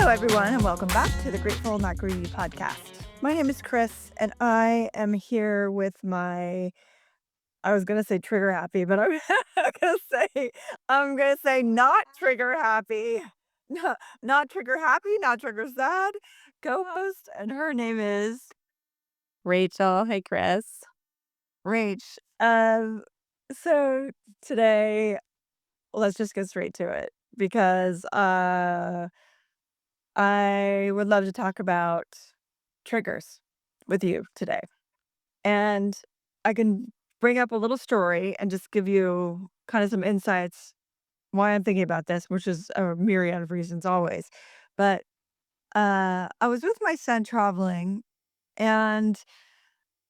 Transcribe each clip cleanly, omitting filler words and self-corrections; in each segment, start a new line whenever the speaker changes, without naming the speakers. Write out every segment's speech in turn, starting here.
Hello, everyone, and welcome back to the Grateful Not Greedy podcast. My name is Chris, and I am here with I was going to say trigger happy, but I'm going to say not trigger happy, no, not trigger happy, not trigger sad co-host, and her name is
Rachel. Hey, Chris.
Rach. So today, let's just get straight to it because I would love to talk about triggers with you today. And I can bring up a little story and just give you kind of some insights why I'm thinking about this, which is a myriad of reasons always. But I was with my son traveling and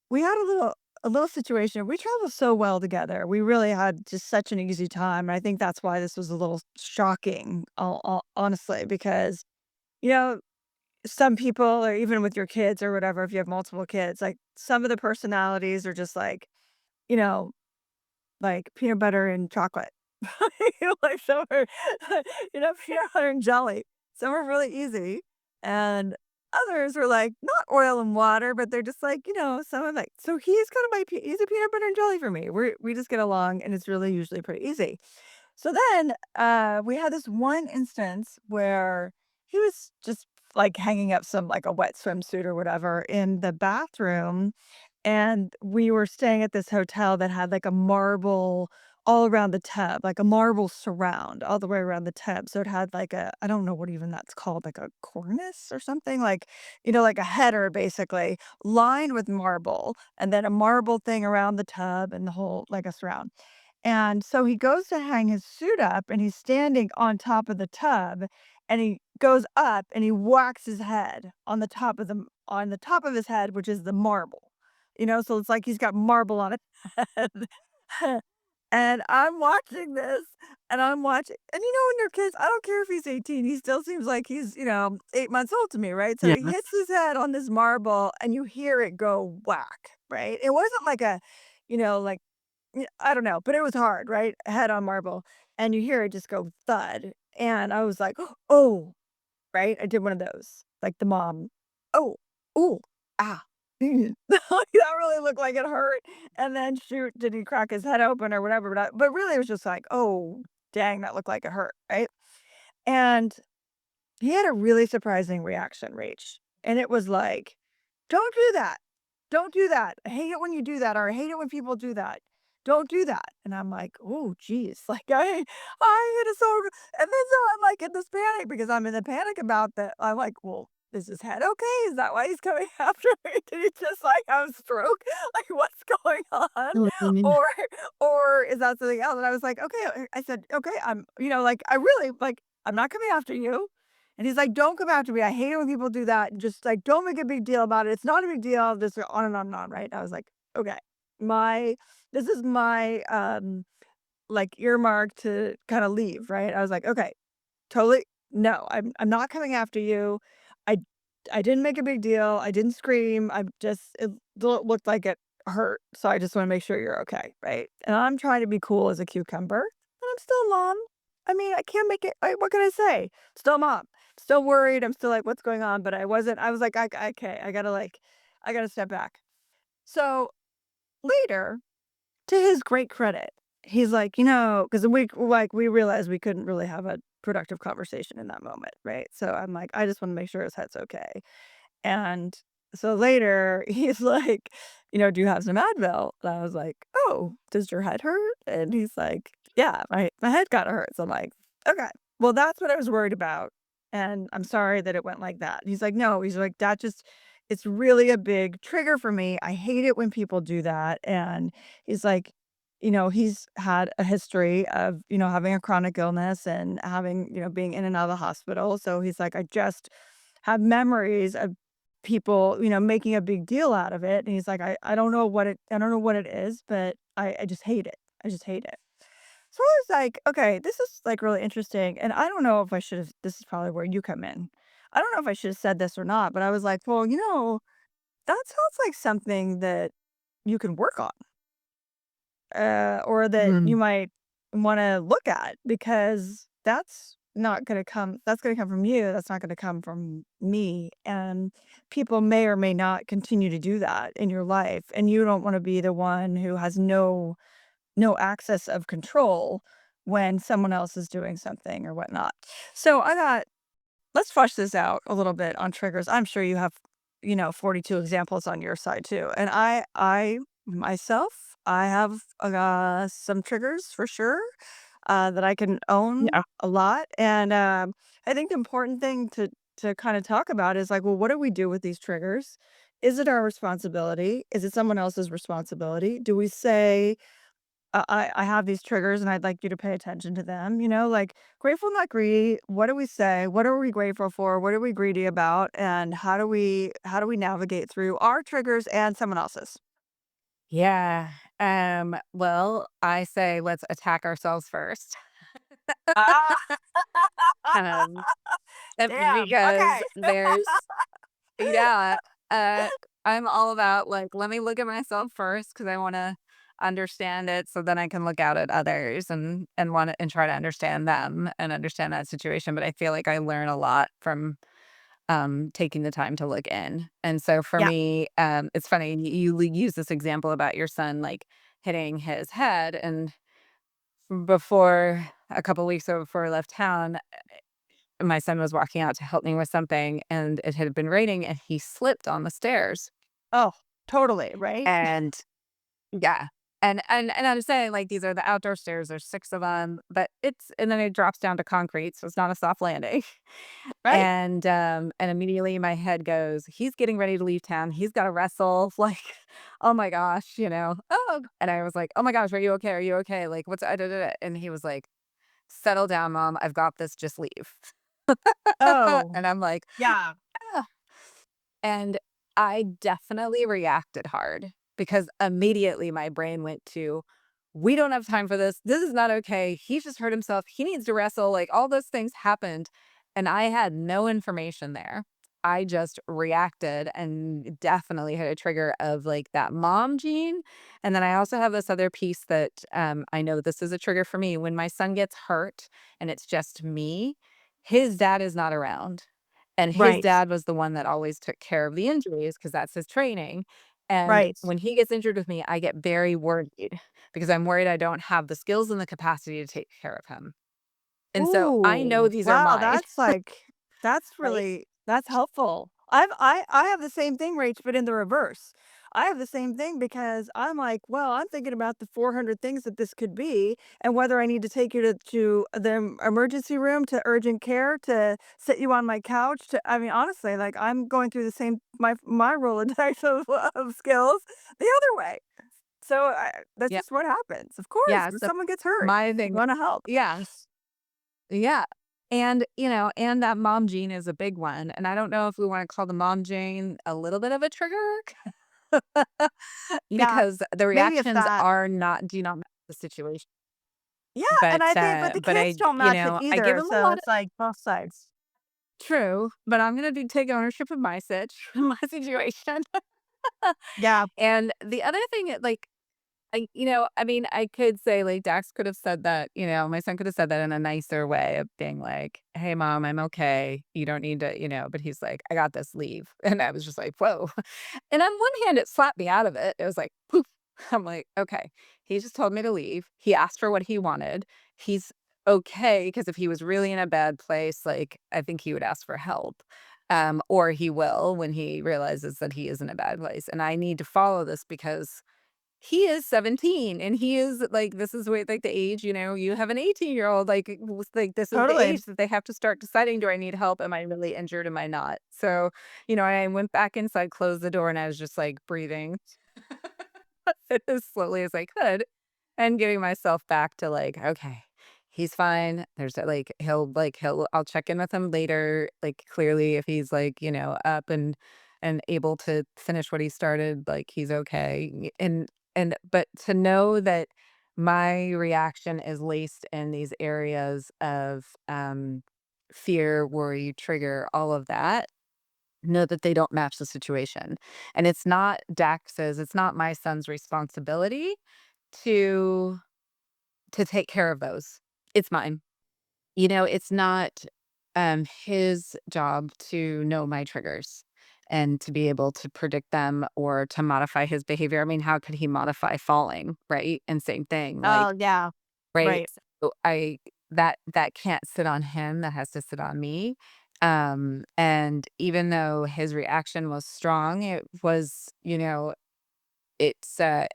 we had a little situation. We traveled so well together. We really had just such an easy time. And I think that's why this was a little shocking, honestly, because you know, some people, or even with your kids or whatever, if you have multiple kids, like some of the personalities are just you know, like peanut butter and chocolate. Like some are, peanut butter and jelly. Some are really easy. And others are like not oil and water, but they're just some are like, so he's kind of he's a peanut butter and jelly for me. We just get along and it's really usually pretty easy. So then, we had this one instance where he was just, like, hanging up like, a wet swimsuit or whatever in the bathroom, and we were staying at this hotel that had, like, a marble all around the tub, like a marble surround all the way around the tub, so it had, like, I don't know what even that's called, like a cornice or something, like, like a header basically lined with marble, and then a marble thing around the tub and the whole like a surround. And so he goes to hang his suit up and he's standing on top of the tub and he goes up and he whacks his head on on the top of his head, which is the marble. So it's like he's got marble on his head. And I'm watching this and I'm watching and when you're kids, I don't care if he's 18, he still seems like he's, 8 months old to me, right? So
Yeah.
he hits his head on this marble and you hear it go whack, right? It wasn't like like yeah, I don't know, but it was hard, right? Head on marble, and you hear it just go thud, and I was like, "Oh," right? I did one of those, like the mom, "Oh, ooh, ah." Like, that really looked like it hurt, and then shoot, did he crack his head open or whatever, but really it was just like, "Oh, dang, that looked like it hurt," right? And he had a really surprising reaction, Rach, and it was like, "Don't do that. Don't do that. I hate it when you do that, or I hate it when people do that. Don't do that." And I'm like, "Oh, geez." Like, I hit it so good. And then so I'm like in this panic because I'm in the panic about that. I'm like, "Well, is his head okay? Is that why he's coming after me? Did he just like have a stroke? Like, what's going on?
Mhm.
Or, or is that something else?" And I was like, "Okay." I said, "Okay, like, I really, like, I'm not coming after you." And he's like, "Don't come after me. I hate it when people do that. Just like, don't make a big deal about it. It's not a big deal." Just on and on and on, right? I was like, "Okay, my this is my like earmark to kind of leave," right? I was like, "Okay, totally no, I'm not coming after you. I I didn't make a big deal. I didn't scream. I just looked like it hurt. So I just want to make sure you're okay, right?" And I'm trying to be cool as a cucumber, and I'm still mom. I mean, I can't make it. What can I say? Still mom. Still worried. I'm still like, what's going on? But I wasn't. I was like, okay, I gotta step back. So later, to his great credit, he's like, because we realized we couldn't really have a productive conversation in that moment, right? So I'm like, I just want to make sure his head's okay. And so later, he's like, "Do you have some Advil?" And I was like, "Oh, does your head hurt?" And he's like, "Yeah, my head kinda hurts." I'm like, "Okay, well, that's what I was worried about, and I'm sorry that it went like that." And he's like, "No," he's like, "That just it's really a big trigger for me. I hate it when people do that." And he's like, he's had a history of, having a chronic illness and having, being in and out of the hospital. So he's like, "I just have memories of people, making a big deal out of it." And he's like, I don't know what it is, but I just hate it. I just hate it." So I was like, okay, this is like really interesting. And I don't know if I should have, this is probably where you come in. I don't know if I should have said this or not, but I was like, well, that sounds like something that you can work on, or that you
Mm.
might want to look at because that's not gonna come that's gonna come from you, that's not gonna come from me, and people may or may not continue to do that in your life, and you don't wanna be the one who has no access of control when someone else is doing something or whatnot. So I got let's flush this out a little bit on triggers. I'm sure you have, 42 examples on your side too. And I myself, I have some triggers for sure that I can own
Yeah.
a lot. And I think the important thing to kind of talk about is like, well, what do we do with these triggers? Is it our responsibility? Is it someone else's responsibility? Do we say, I have these triggers and I'd like you to pay attention to them, like grateful, not greedy. What do we say? What are we grateful for? What are we greedy about? And how do we navigate through our triggers and someone else's?
Yeah. Well, I say let's attack ourselves first.
Ah,
Um,
damn.
because
Okay.
yeah, uh, I'm all about like, let me look at myself first because I want to understand it so then I can look out at others and want to and try to understand them and understand that situation. But I feel like I learn a lot from taking the time to look in. And so for
Yeah.
me, it's funny you use this example about your son like hitting his head and before a couple weeks ago before I left town, my son was walking out to help me with something and it had been raining and he slipped on the stairs.
Oh, totally. Right.
And yeah. And I'm saying like these are the outdoor stairs, there's 6 of them, but it's and then it drops down to concrete, so it's not a soft landing.
Right.
And immediately my head goes, "He's getting ready to leave town. He's gotta wrestle." Like, oh my gosh, "Oh," and I was like, "Oh my gosh, are you okay? Are you okay? Like, what's" and he was like, "Settle down, mom. I've got this. Just leave."
Oh,
And I'm like,
yeah.
"Ah." And I definitely reacted hard because immediately my brain went to, "We don't have time for this. This is not okay. He just hurt himself. He needs to wrestle." Like all those things happened. And I had no information there. I just reacted and definitely had a trigger of like that mom gene. And then I also have this other piece that I know this is a trigger for me. When my son gets hurt and it's just me, his dad is not around. And his
Right.
dad was the one that always took care of the injuries because that's his training. And
Right.
when he gets injured with me, I get very worried because I'm worried I don't have the skills and the capacity to take care of him. And so I know
Ooh,
these are
wow,
mine,
that's
right?
really that's helpful. I have the same thing, Rach, but in the reverse. I have the same thing because I'm like, well, I'm thinking about the 400 things that this could be and whether I need to take you to the emergency room, to urgent care, to sit you on my couch, to I mean, honestly, like I'm going through the same my Rolodex of skills the other way. So that's
Yeah.
just what happens. Of course,
Yeah.
when
So
someone gets hurt,
my
you
thing,
want to help.
yes. Yeah. And, and that mom gene is a big one. And I don't know if we want to call the mom gene a little bit of a trigger
Yeah,
because the
maybe it's
reactions
that.
do not match the situation.
Yeah, and I think but the
But
kids don't match it
I give
either,
him a
so
lot.
it's like both sides.
True, but I'm gonna do take ownership of my my situation.
Yeah,
And the other thing, I mean, I could say like Dax could have said that, my son could have said that in a nicer way of being like, "Hey, mom, I'm okay. You don't need to," but he's like, "I got this. Leave." And I was just like, "Whoa." And on one hand, it slapped me out of it. It was like, poof. I'm like, okay, he just told me to leave. He asked for what he wanted. He's okay because if he was really in a bad place, like I think he would ask for help. Or he will when he realizes that he is in a bad place. And I need to follow this because he is 17 and he is like, this is what like the age, you have an 18-year-old, like like this is the
totally.
age that they have to start deciding, do I need help? Am I really injured? Am I not? So, I went back inside, closed the door, and I was just like breathing as slowly as I could and getting myself back to like, okay, he's fine. I'll check in with him later. Like clearly if he's like, up and able to finish what he started, like he's okay. But to know that my reaction is laced in these areas of fear, worry, trigger, all of that, know that they don't match the situation. And it's not my son's responsibility to take care of those. It's mine. It's not, his job to know my triggers and to be able to predict them or to modify his behavior. I mean, how could he modify falling, right? And same thing, like,
Oh, yeah.
right?
Right.
So that can't sit on him, that has to sit on me. And even though his reaction was strong, it was,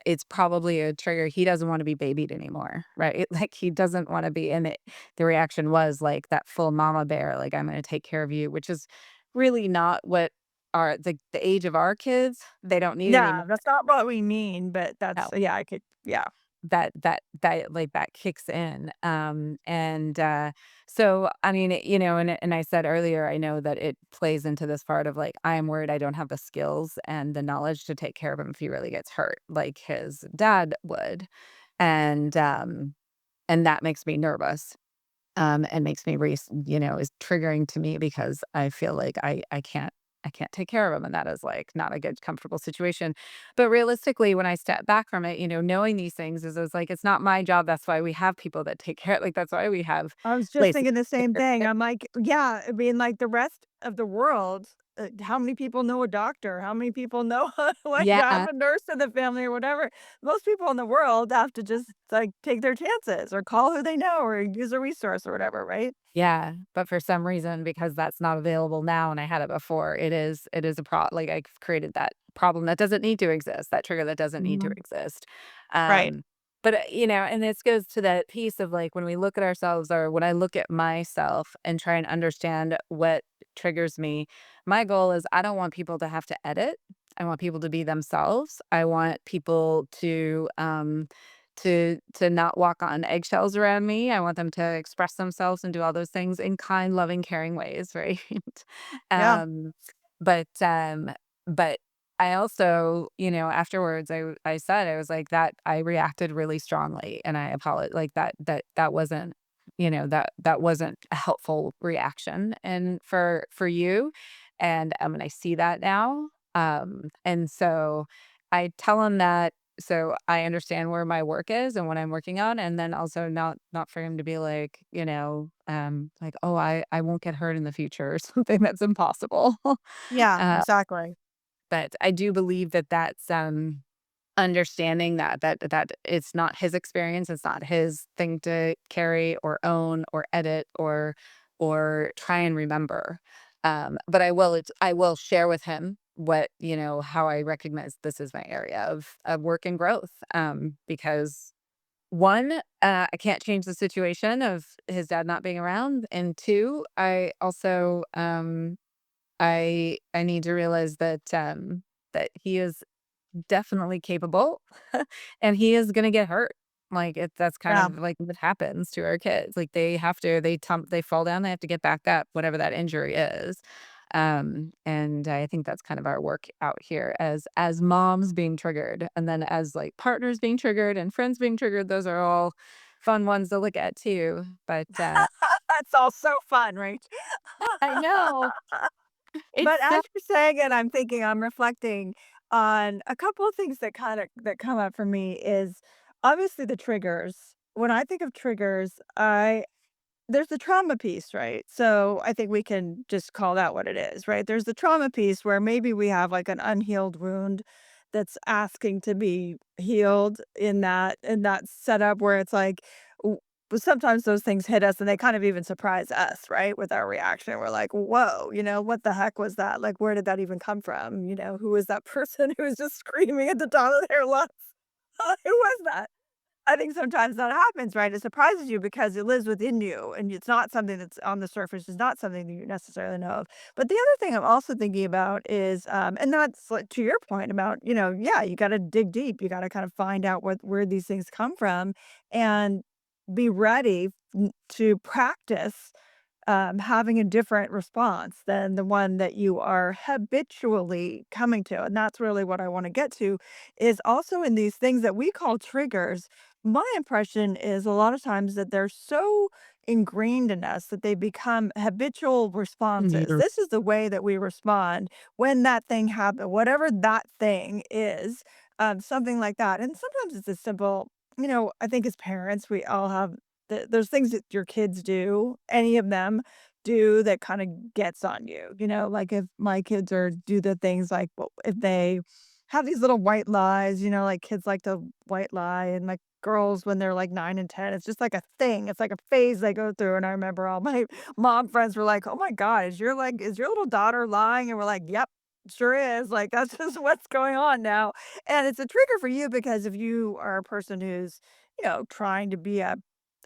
it's probably a trigger. He doesn't wanna be babied anymore, right? Like, he doesn't wanna be in it. The reaction was, like, that full mama bear, like, "I'm gonna take care of you," which is really not what the age of our kids, they don't need any
Yeah,
more.
that's not what we mean, but
No.
that's yeah, I could yeah.
That kicks in, so, I mean, and I said earlier, I know that it plays into this part of, like, I am worried I don't have the skills and the knowledge to take care of him if he really gets hurt like his dad would, and, um, and that makes me nervous, and makes me race is triggering to me because I feel like I can't take care of him, and that is, like, not a good, comfortable situation. But realistically, when I step back from it, knowing these things is like, it's not my job, that's why we have people that take care like, that's why we have
I was just
places
thinking the
to take
same
care
thing.
of.
I'm like, yeah, I mean, like the rest of the world, how many people know a doctor? How many people know like have
Yeah.
a nurse in the family or whatever? Most people in the world have to just like take their chances or call who they know or use a resource or whatever, right?
Yeah, but for some reason, because that's not available now and I had it before, it is like, I've created that problem that doesn't need to exist, that trigger that doesn't need to
Mhm.
exist.
Right.
But, and this goes to that piece of, like, when we look at ourselves or when I look at myself and try and understand what triggers me, my goal is I don't want people to have to edit. I want people to be themselves. I want people to not walk on eggshells around me. I want them to express themselves and do all those things in kind, loving, caring ways, right?
Yeah.
um, but but I also, afterwards I said I was like that I reacted really strongly and I apologize like that wasn't that wasn't a helpful reaction and for you and I see that now and so I tell him that so I understand where my work is and what I'm working on, and then also not for him to be like, like, "Oh, I won't get hurt in the future," or something that's impossible.
Yeah,
Uh,
exactly.
but I do believe that that's, understanding that it's not his experience, it's not his thing to carry or own or edit or try and remember. But I will share with him how I recognize this is my area of work and growth. Because one, I can't change the situation of his dad not being around, and two, I also I need to realize that he is definitely capable, and he is gonna get hurt. Like, that's kind
Yeah.
of like what happens to our kids. Like, they fall down, they have to get back up, whatever that injury is. And I think that's kind of our work out here as moms being triggered, and then as, like, partners being triggered and friends being triggered, those are all fun ones to look at too. But,
That's all so fun, right?
I know. It's
But
so
as you're saying it, I'm thinking, I'm reflecting on a couple of things that that come up for me is obviously the triggers. When I think of triggers, I there's the trauma piece, right? So I think we can just call that what it is, right? There's the trauma piece where maybe we have like an unhealed wound that's asking to be healed in that setup where it's like but sometimes those things hit us and they kind of even surprise us, right? With our reaction. We're like, whoa, what the heck was that? Like, where did that even come from? Who was that person who was just screaming at the top of their lungs? Who was that? I think sometimes that happens, right? It surprises you because it lives within you and it's not something that's on the surface, it's not something that you necessarily know of. But the other thing I'm also thinking about is, and that's like, to your point about, yeah, you got to dig deep. You got to kind of find out where these things come from and be ready to practice having a different response than the one that you are habitually coming to. And that's really what I want to get to is also in these things that we call triggers. My impression is a lot of times that they're so ingrained in us that they become habitual responses.
Mhm.
This is the way that we respond when that thing happens, whatever that thing is, something like that. And sometimes it's as simple, I think as parents, we all have there's things that your kids do, any of them do that kind of gets on you, like if my kids are do the things like if they have these little white lies, like kids like to white lie and like girls when they're like 9 and 10, it's just like a thing. It's like a phase they go through. And I remember all my mom friends were like, "Oh my God, is your little daughter lying?" And we're like, "Yep, sure is." Like that's just what's going on now. And it's a trigger for you because if you are a person who's, trying to be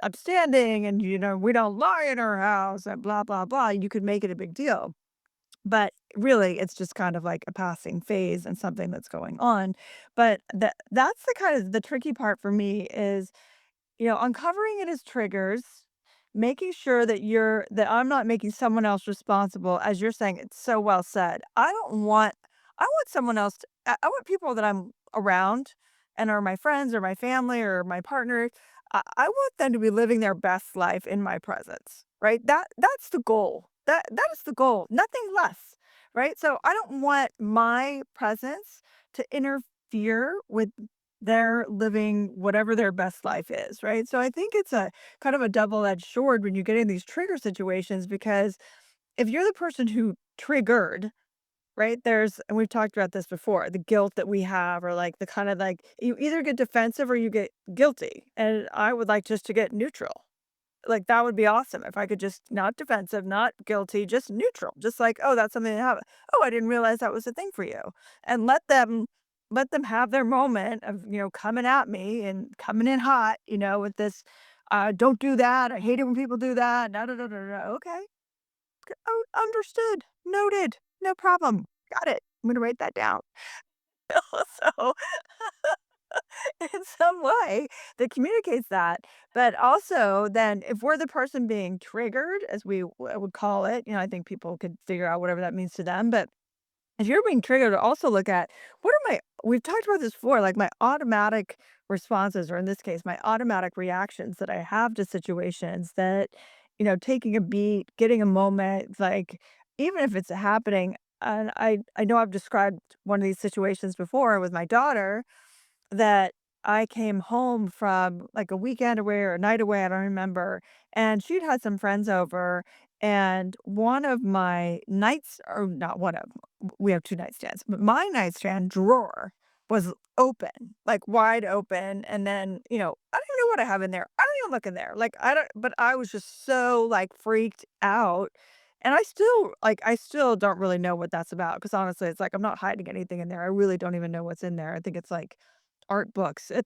upstanding and we don't lie in our house and blah blah blah, you could make it a big deal. But really, it's just kind of like a passing phase and something that's going on. But that's the kind of the tricky part for me is, uncovering it as triggers, making sure that I'm not making someone else responsible, as you're saying, it's so well said. I want someone else I want people that I'm around and are my friends or my family or my partner. I want them to be living their best life in my presence, right? That's the goal. That is the goal, nothing less, right? So I don't want my presence to interfere with they're living whatever their best life is, right? So I think it's a kind of a double-edged sword when you get in these trigger situations because if you're the person who triggered, right? And we've talked about this before, the guilt that we have, or like the kind of like you either get defensive or you get guilty. And I would like just to get neutral. Like, that would be awesome if I could just not defensive, not guilty, just neutral. Just like, "Oh, that's something to have. Oh, I didn't realize that was a thing for you." And let them have their moment of, coming at me and coming in hot, with this, "Don't do that. I hate it when people do that. Da, da, da, da, da." Okay. Oh, understood. Noted. No problem. Got it. I'm gonna write that down. So in some way that communicates that. But also, then if we're the person being triggered, as I would call it, I think people could figure out whatever that means to them. But if you're being triggered, also look at we've talked about this before, like my automatic responses, or in this case, my automatic reactions that I have to situations that, taking a beat, getting a moment, like even if it's happening. And I know I've described one of these situations before with my daughter that I came home from, like, a weekend away or a night away, I don't remember, and she'd had some friends over, and one of my nights or not one of we have 2 nightstands, but my nightstand drawer was open, like, wide open, and then, I don't even know what I have in there. I don't even look in there, like, I don't but I was just so, like, freaked out, and I still don't really know what that's about because honestly, it's like I'm not hiding anything in there. I really don't even know what's in there. I think it's, like, art books and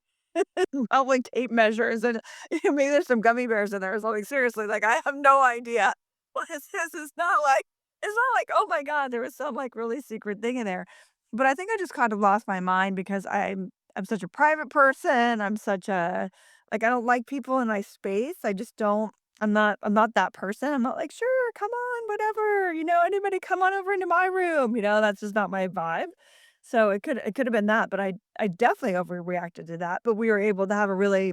probably tape measures and maybe there's some gummy bears in there or something. Seriously, like, I have no idea what is this. It's not like, "Oh my god, there was some, like, really secret thing in there." But I think I just kind of lost my mind because I'm such a private person. I'm such a like, I don't like people in my space. I just don't I'm not that person. I'm not like, "Sure, come on, whatever, anybody come on over into my room." That's just not my vibe. So it could have been that, but I definitely overreacted to that, but we were able to have a really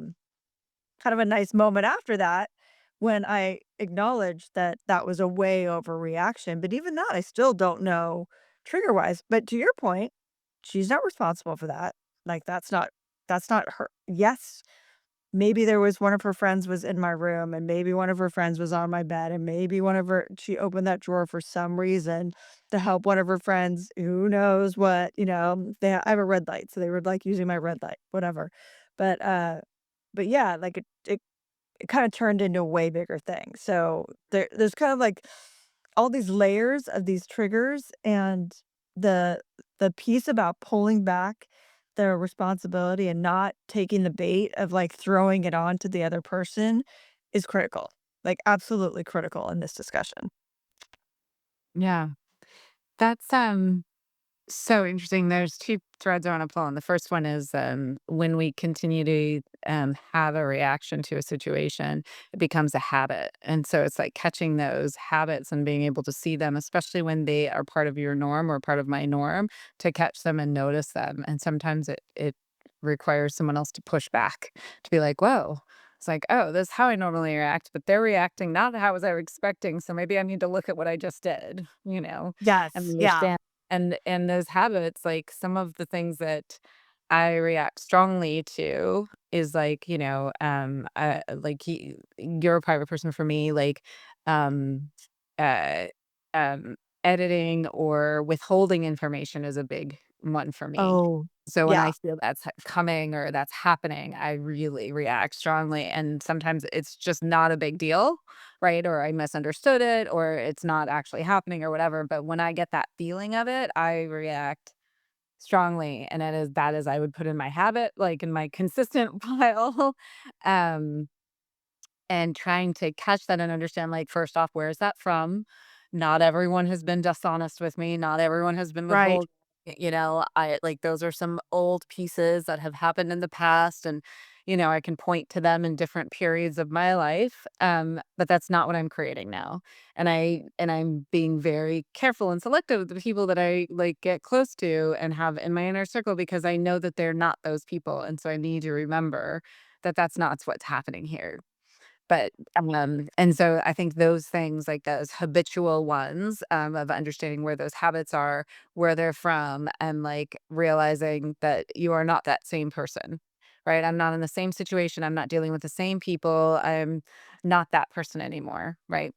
kind of a nice moment after that when I acknowledged that that was a way overreaction, but even that, I still don't know trigger wise. But to your point, she's not responsible for that. Like that's not her. Yes, maybe there was one of her friends was in my room, and maybe one of her friends was on my bed, and maybe one of her she opened that drawer for some reason to help one of her friends, who knows what, I have a red light, so they were, like, using my red light, whatever. But, yeah, like, it kinda turned into a way bigger thing. So there's kind of, like, all these layers of these triggers, and the the piece about pulling back the responsibility and not taking the bait of, like, throwing it on to the other person is critical, like, absolutely critical in this discussion.
Yeah. That's, so interesting. There's 2 threads I wanna pull on. The first one is, when we continue to, have a reaction to a situation, it becomes a habit, and so it's like catching those habits and being able to see them, especially when they are part of your norm or part of my norm, to catch them and notice them, and sometimes it requires someone else to push back, to be like, "Whoa." It's like, "Oh, this is how I normally react, but they're reacting not how was I expecting, so maybe I need to look at what I just did," and
Yes, yeah.
understand and those habits, like, some of the things that, I react strongly to is like, like you're a private person for me, like, um, uh, um, editing or withholding information is a big one for me.
Oh,
So when I
yeah,
feel that's coming or that's happening, I really react strongly. And sometimes it's just not a big deal, right? Or I misunderstood it, or it's not actually happening or whatever. But when I get that feeling of it, I react strongly, and it is that is I would put in my habit, like, in my consistent pile, um, and trying to catch that and understand, like, first off, where is that from? Not everyone has been dishonest with me, not everyone has been
right.
I like, those are some old pieces that have happened in the past, and, I can point to them in different periods of my life, but that's not what I'm creating now, and I'm being very careful and selective with the people that I, like, get close to and have in my inner circle because I know that they're not those people, and so I need to remember that that's not what's happening here. But, and so I think those things, like those habitual ones, of understanding where those habits are, where they're from, and, like, realizing that you are not that same person, right? I'm not in the same situation, I'm not dealing with the same people, I'm not that person anymore, right?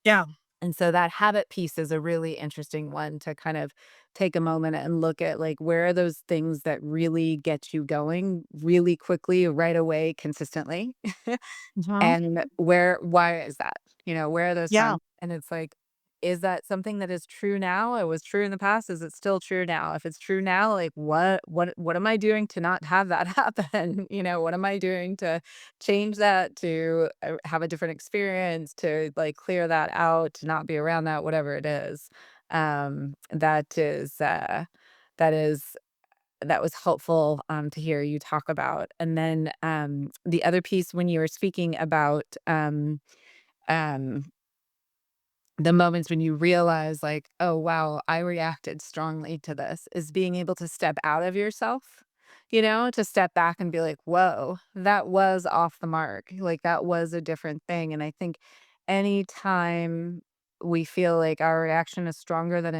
Yeah.
And so that habit piece is a really interesting one to kind of take a moment and look at, like, where are those things that really get you going really quickly, right away, consistently?
Mhm.
And why is that? Where are those
Yeah.
from? And it's like, is that something that is true now? It was true in the past. Is it still true now? If it's true now, like what am I doing to not have that happen? What am I doing to change that, to have a different experience, to like clear that out, to not be around that, whatever it is. That is that was helpful, to hear you talk about. And then, the other piece when you were speaking about, um, the moments when you realize like, "Oh, wow, I reacted strongly to this," is being able to step out of yourself, to step back and be like, "Whoa, that was off the mark. Like, that was a different thing." And I think anytime we feel like our reaction is stronger than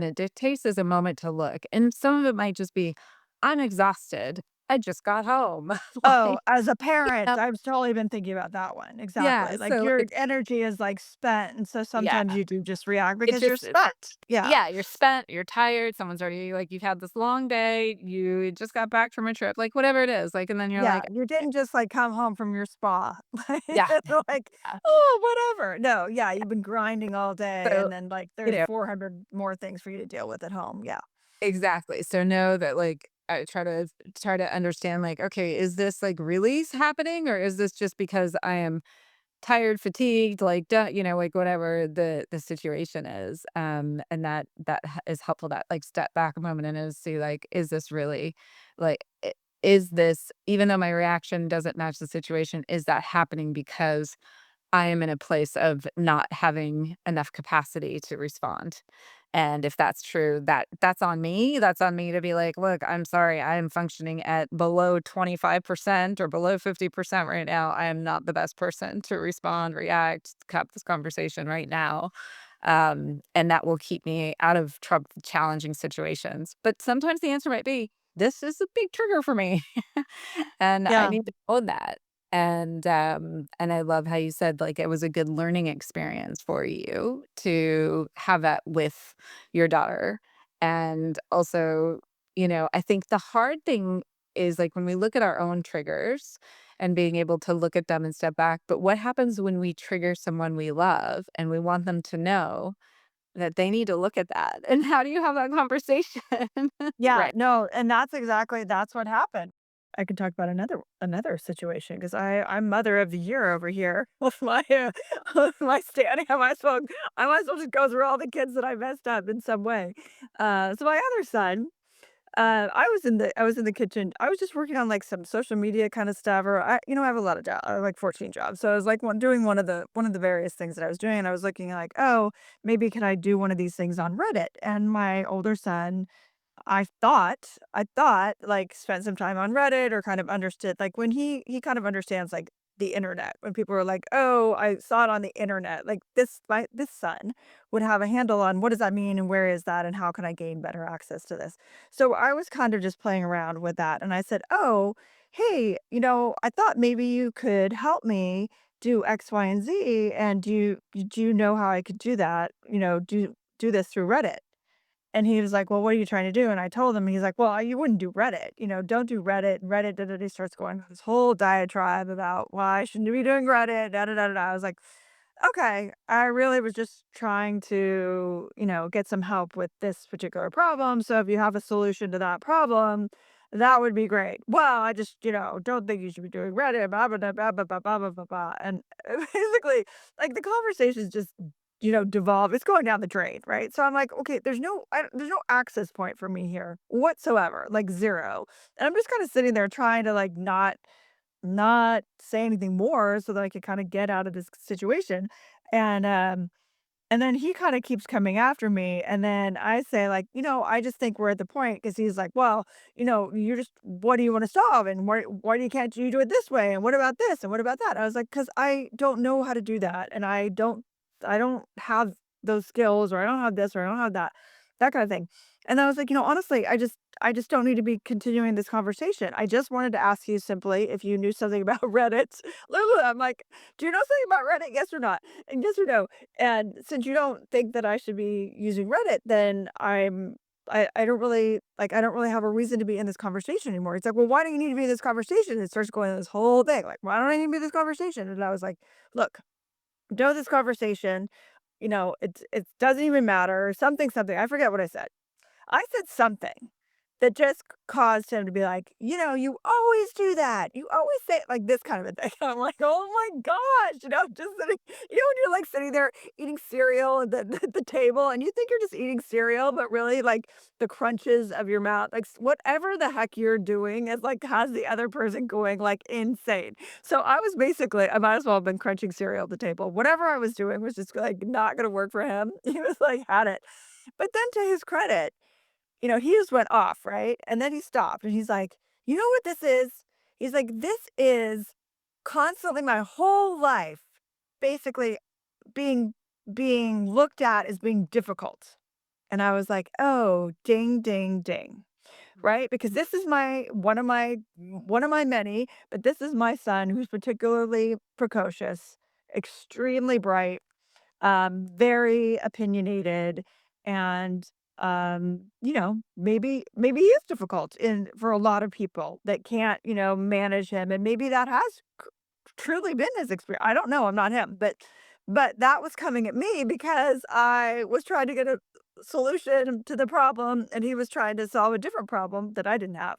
it dictates is a moment to look. And some of it might just be, "I'm exhausted. I just got home."
Oh,
Like,
as a
you
parent,
know
I've totally been thinking about that one,
yeah,
exactly, like,
so
your
it's
energy is, like, spent, and so
yeah.
sometimes you do just react
It
because you're
just
spent. Yeah.
Yeah, you're spent, you're tired, someone's already like, you've had this long day, you just got back from a trip, like, whatever it is, like, and then you're
Yeah,
like,
you didn't just, like, come home from your spa, like,
yeah,
like,
yeah.
"Oh, whatever." No, yeah, you've been grinding all day,
So,
and then, like,
you
there's
know
400 more things for you to deal with at home, yeah.
exactly, so know that, like, I try to understand, like, okay, is this, like, really happening, or is this just because I am tired, fatigued, like, like, whatever the situation is, and that is helpful, that, like, step back a moment and is see, like, is this really, like, is this even though my reaction doesn't match the situation, is that happening because I am in a place of not having enough capacity to respond. And if that's true, that's on me. That's on me to be like, look, I'm sorry, I am functioning at below 25% or below 50% right now. I am not the best person to respond, react, have this conversation right now. And that will keep me out of challenging situations. But sometimes the answer might be, this is a big trigger for me. And I
Yeah,
need to own that. And I love how you said, like, it was a good learning experience for you to have that with your daughter. And also, I think the hard thing is, like, when we look at our own triggers and being able to look at them and step back, but what happens when we trigger someone we love and we want them to know that they need to look at that? And how do you have that conversation?
yeah,
Right.
no, and that's what happened. I can talk about another situation because I'm mother of the year over here with my, with my standing. I might as well just go through all the kids that I messed up in some way. So my other son, I was in the kitchen. I was just working on, like, some social media kinda stuff, or I have a lot of jobs. I have, like, 14 jobs. So I was, like, doing one of the various things that I was doing, and I was looking like, "Oh, maybe can I do one of these things on Reddit?" And my older son, I thought, like, spent some time on Reddit or kind of understood, like, when he kind of understands, like, the internet. When people were like, "Oh, I saw it on the internet." Like this son would have a handle on what does that mean and where is that and how can I gain better access to this. So I was kind of just playing around with that and I said, "Oh, hey, I thought maybe you could help me do X, Y, and Z and do you know how I could do that? Do this through Reddit." And he was like, "Well, what are you trying to do?" And I told him, he's like, "Well, you wouldn't do Reddit, don't do Reddit." And Reddit, da, da, da, he starts going on this whole diatribe about why I shouldn't be doing Reddit, da, da, da, da, da. I was like, okay, I really was just trying to, get some help with this particular problem. So if you have a solution to that problem, that would be great. Well, I just, don't think you should be doing Reddit, blah, blah, blah, blah, blah, blah, blah, blah, blah, blah. And basically, like the conversation is just, devolve. It's going down the drain, right? So I'm like, okay, there's no access point for me here whatsoever, like zero. And I'm just kind of sitting there trying to like not say anything more so that I could kinda get out of this situation, and, um, and then he kinda keeps coming after me, and then I say, like, "I just think we're at the point because he's like, "Well, you just what do you wanna solve, and why do you can't you do it this way, and what about this, and what about that?" I was like, "'Cause I don't know how to do that, and I don't have those skills, or I don't have this, or I don't have that kinda thing." And I was like, honestly, I just don't need to be continuing this conversation. I just wanted to ask you simply if you knew something about Reddit." Literally, I'm like, "Do you know something about Reddit? Yes or not? And yes or no? And since you don't think that I should be using Reddit, then I don't really have a reason to be in this conversation anymore." It's like, "Well, why do you need to be in this conversation?" It starts going on this whole thing, like, "Why don't I need to be in this conversation?" And I was like, "Look, know this conversation, it doesn't even matter, something, something." I forget what I said. I said something that just caused him to be like, "You always do that. You always say" like this kind of a thing. I'm like, "Oh my gosh," just sitting, when you're like sitting there eating cereal at the table and you think you're just eating cereal, but really like the crunches of your mouth, like whatever the heck you're doing is like has the other person going like insane. So I was basically, I might as well have been crunching cereal at the table. Whatever I was doing was just like not gonna work for him. He was like, had it. But then to his credit, he just went off, right? And then he stopped and he's like, "You know what this is?" He's like, "This is constantly my whole life basically being being looked at as being difficult." And I was like, "Oh, ding, ding, ding." Right? Because this is one of my many, but this is my son who's particularly precocious, extremely bright, very opinionated, and maybe he is difficult in for a lot of people that can't, manage him, and maybe that has truly been his experience. I don't know, I'm not him, but that was coming at me because I was trying to get a solution to the problem and he was trying to solve a different problem that I didn't have.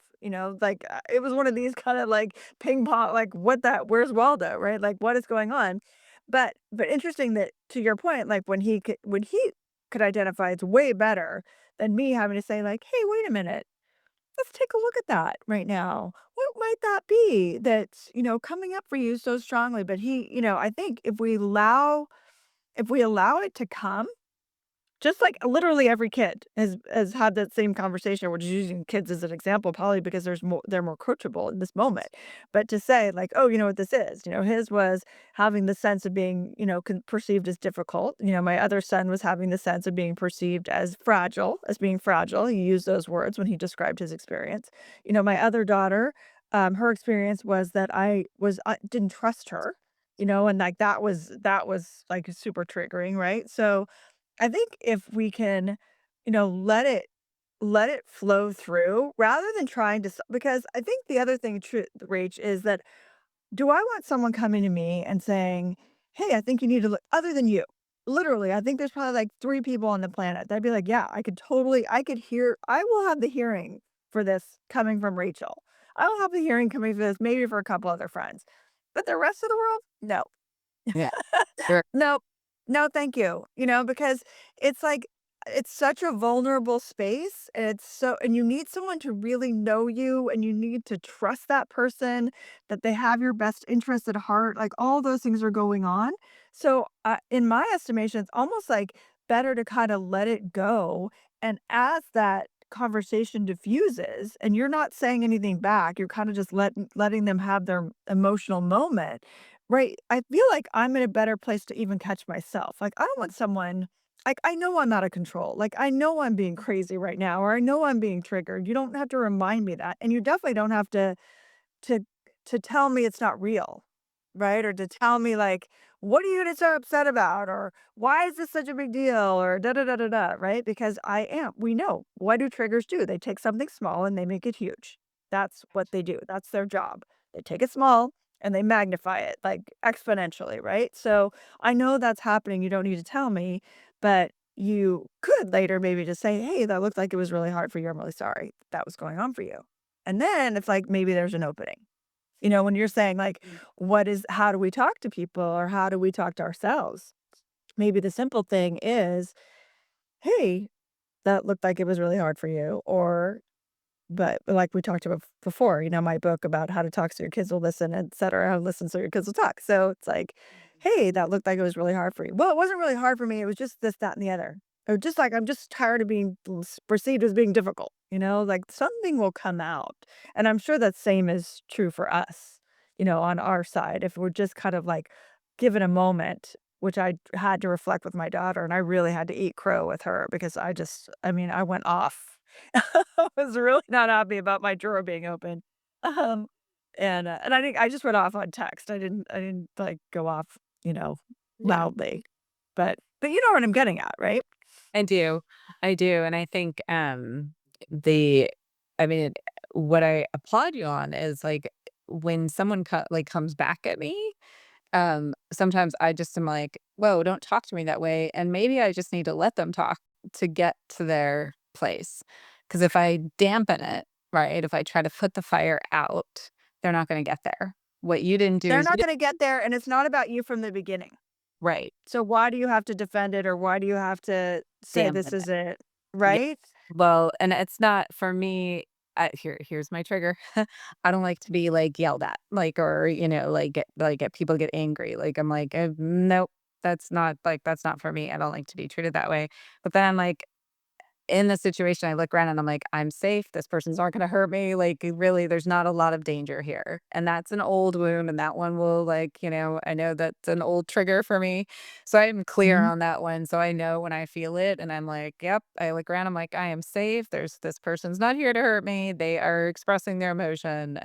Like it was one of these kind of like ping pong, like where's Waldo, right? Like what is going on? But interesting that to your point, like when he could identify, it's way better than me having to say like, "Hey, wait a minute. Let's take a look at that right now. What might that be that's, coming up for you so strongly?" But I think if we allow it to come, just like literally every kid has had that same conversation. We're just using kids as an example, probably because they're more coachable in this moment. But to say like, "Oh, you know what this is?" His was having the sense of being, perceived as difficult. My other son was having the sense of being perceived as being fragile. He used those words when he described his experience. My other daughter, her experience was that I didn't trust her, and like that was like super triggering, right? So I think if we can, let it flow through rather than trying to, because I think the other thing, Rach, is that do I want someone coming to me and saying, "Hey, I think you need to look," other than you? Literally, I think there's probably like three people on the planet that'd be like, "Yeah, I could hear, I will have the hearing for this coming from Rachel. I will have the hearing coming for this, maybe for a couple other friends. But the rest of the world, no."
Yeah. Sure.
No, no, thank you. Because it's like it's such a vulnerable space, and and you need someone to really know you, and you need to trust that person, that they have your best interest at heart. Like all those things are going on. So, in my estimation, it's almost like better to kind of let it go. And as that conversation diffuses and you're not saying anything back, you're kind of just letting them have their emotional moment, right? I feel like I'm in a better place to even catch myself. Like I don't want someone like I know I'm out of control. Like I know I'm being crazy right now, or I know I'm being triggered. You don't have to remind me that. And you definitely don't have to to tell me it's not real, right? Or to tell me like, "What are you getting so upset about?" Or "Why is this such a big deal?" Or da da da da da, right? Because I am. We know what do triggers do? They take something small and they make it huge. That's what they do. That's their job. They take it small and they magnify it like exponentially, right? So I know that's happening. You don't need to tell me, but you could later maybe just say, "Hey, that looked like it was really hard for you. I'm really sorry that was going on for you." And then it's like maybe there's an opening. When you're saying like, what is how do we talk to people or how do we talk to ourselves? Maybe the simple thing is, hey, that looked like it was really hard for you. Or, but like we talked about before, my book about how to talk so your kids will listen, et cetera, how to listen so your kids will talk. So it's like, hey, that looked like it was really hard for you. Well, it wasn't really hard for me. It was just this, that, and the other. Or just like, I'm just tired of being perceived as being difficult, like something will come out. And I'm sure that same is true for us, on our side. If we're just kind of like given a moment, which I had to reflect with my daughter, and I really had to eat crow with her because I mean, I went off. I was really not happy about my drawer being open. Um, and I think I just went off on text. I didn't like go off,
Yeah.
loudly. But you know what I'm getting at, right?
I do. I do, and I think, the I mean, what I applaud you on is, like, when someone comes back at me, sometimes I just am like, "Whoa, don't talk to me that way," and maybe I just need to let them talk to get to their place. Because if I dampen it, right, if I try to put the fire out, they're not gonna get there. What you didn't do
They're
is you
not
didn't.
gonna get there, and it's not about you from the beginning.
Right,
So why do you have to defend it, or why do you have to say this
dampen it.
is it,
Yeah.
right?
Well, and it's not for me. Here's my trigger. I don't like to be like yelled at, like or get people get angry. Like I'm like, nope, that's not for me. I don't like to be treated that way. But then I'm like, in the situation, I look around and I'm like, "I'm safe. This person's not gonna hurt me." Like, really, there's not a lot of danger here. And that's an old wound, and that one will I know that's an old trigger for me. So I'm clear
Mhm.
on that one. So I know when I feel it and I'm like, "Yep." I look around, I'm like, "I am safe. There's this person's not here to hurt me. They are expressing their emotion."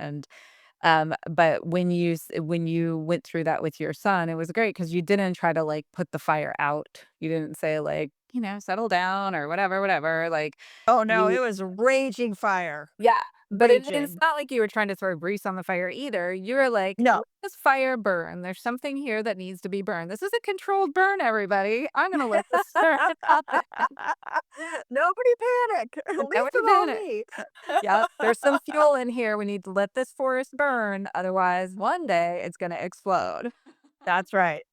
But when you went through that with your son, it was great because you didn't try to, like, put the fire out. You didn't say, like, "Settle down," or whatever, whatever, like,
Oh, no,
you
it was raging fire.
yeah, but it's
Raging.
not like you were trying to throw grease on the fire either. You were like,
No.
"Let this fire burn. There's something here that needs to be burned. This is a controlled burn, everybody. I'm gonna let this burn happen."
Nobody panic.
And
Leave
nobody
them all
panic.
me.
Yep, there's some fuel in here. We need to let this forest burn, otherwise one day it's gonna explode.
That's right.